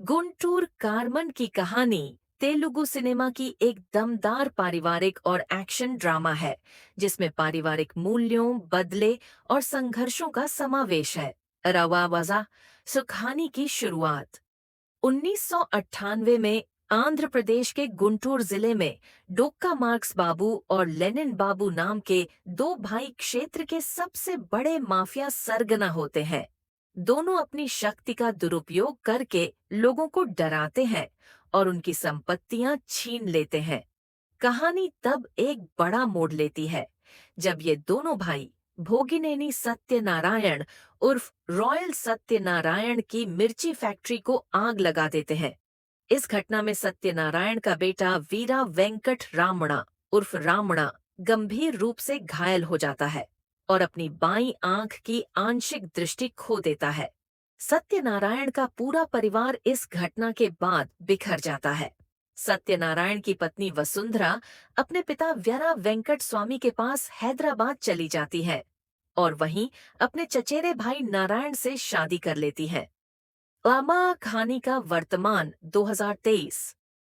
Guntur Carmen की कहानी Telugu cinema की एक दमदार पारिवारिक और एक्शन ड्रामा है जिसमें पारिवारिक मूल्यों, बदले और संघर्षों का समावेश है। रवा वजा सुखानी की शुरुआत 1998 में आंध्र प्रदेश के गुंटूर जिले में डोक्का मार्क्स बाबू और लेनिन बाबू नाम के दो भाई क्षेत्र के सबसे बड़े माफिया सरगना होते हैं। दोनों अपनी शक्ति का दुरुपयोग करके लोगों को डराते हैं और उनकी संपत्तियां छीन लेते हैं। कहानी तब एक बड़ा मोड़ लेती है जब ये दोनों भाई भोगिनेनी सत्यनारायण उर्फ रॉयल सत्यनारायण की मिर्ची फैक्ट्री को आग लगा देते हैं। इस घटना में सत्यनारायण का बेटा वीरा वेंकट रामणा उर्फ रामणा गंभीर रूप से घायल हो जाता है और अपनी बाईं आंख की आंशिक दृष्टि खो देता है। सत्यनारायण का पूरा परिवार इस घटना के बाद बिखर जाता है। सत्यनारायण की पत्नी वसुंधरा अपने पिता व्यरा वेंकट स्वामी के पास हैदराबाद चली जाती है और वहीं अपने चचेरे भाई नारायण से शादी कर लेती है। अमा कहानी का वर्तमान 2023।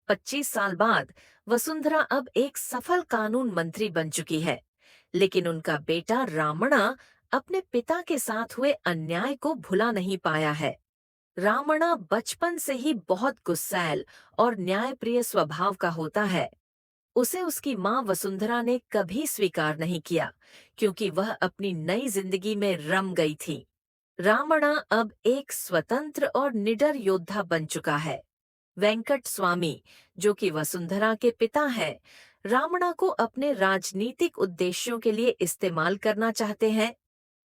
25 साल बाद वसुंधरा अब एक सफल कानून मंत्री बन चुकी है, लेकिन उनका बेटा रामणा अपने पिता के साथ हुए अन्याय को भुला नहीं पाया है। रामणा बचपन से ही बहुत गुस्सैल और न्यायप्रिय स्वभाव का होता है। उसे उसकी मां वसुंधरा ने कभी स्वीकार नहीं किया क्योंकि वह अपनी नई जिंदगी में रम गई थी। रामणा अब एक स्वतंत्र और निडर योद्धा बन चुका है। वेंकट स्वामी, जो कि वसुंधरा के पिता हैं, रामणा को अपने राजनीतिक उद्देश्यों के लिए इस्तेमाल करना चाहते हैं।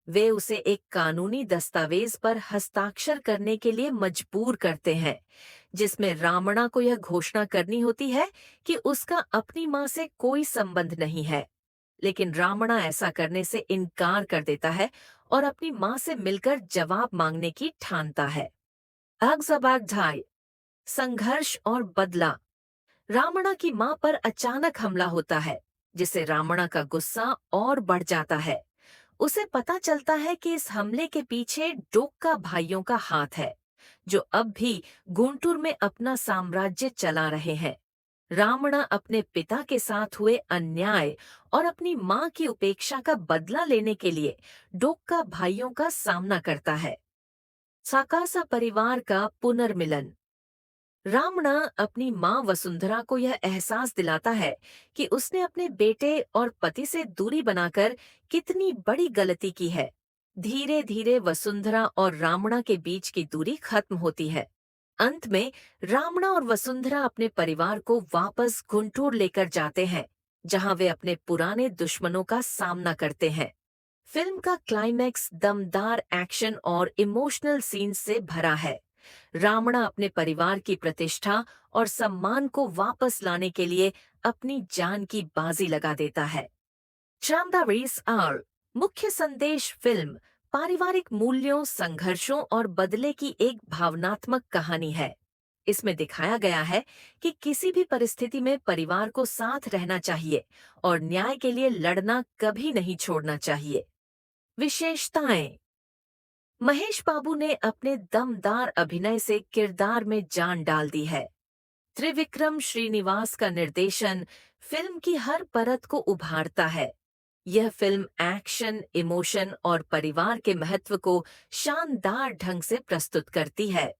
वे उसे एक कानूनी दस्तावेज पर हस्ताक्षर करने के लिए मजबूर करते हैं, जिसमें रामणा को यह घोषणा करनी होती है कि उसका अपनी मां से कोई संबंध नहीं है। लेकिन रामणा ऐसा करने से इनकार कर देता है और अपनी मां से मिलकर जवाब मांगने की ठानता है। अगजबागझाई संघर्ष और बदला। रामणा की मां पर अचानक हमला होता है, जिससे रामणा का गुस्सा और बढ़ जाता है। उसे पता चलता है कि इस हमले के पीछे डोक्का भाइयों का हाथ है, जो अब भी गुंटूर में अपना साम्राज्य चला रहे हैं। रामणा अपने पिता के साथ हुए अन्याय और अपनी मां की उपेक्षा का बदला लेने के लिए डोक्का भाइयों का सामना करता है। साकासा परिवार का पुनर्मिलन। रामणा अपनी मां वसुंधरा को यह एहसास दिलाता है कि उसने अपने बेटे और पति से दूरी बनाकर कितनी बड़ी गलती की है। धीरे धीरे वसुंधरा और रामणा के बीच की दूरी खत्म होती है। अंत में रामणा और वसुंधरा अपने परिवार को वापस गुंटूर लेकर जाते हैं, जहां वे अपने पुराने दुश्मनों का सामना करते हैं। फिल्म का क्लाइमैक्स दमदार एक्शन और इमोशनल सीन्स से भरा है। रावणा अपने परिवार की प्रतिष्ठा और सम्मान को वापस लाने के लिए अपनी जान की बाजी लगा देता है। चांदारीस आर मुख्य संदेश। फिल्म पारिवारिक मूल्यों, संघर्षों और बदले की एक भावनात्मक कहानी है। इसमें दिखाया गया है कि किसी भी परिस्थिति में परिवार को साथ रहना चाहिए और न्याय के लिए लड़ना कभी नहीं छोड़ना चाहिए। विशेषताएं। महेश बाबू ने अपने दमदार अभिनय से किरदार में जान डाल दी है। त्रिविक्रम श्रीनिवास का निर्देशन फिल्म की हर परत को उभारता है। यह फिल्म एक्शन, इमोशन और परिवार के महत्व को शानदार ढंग से प्रस्तुत करती है।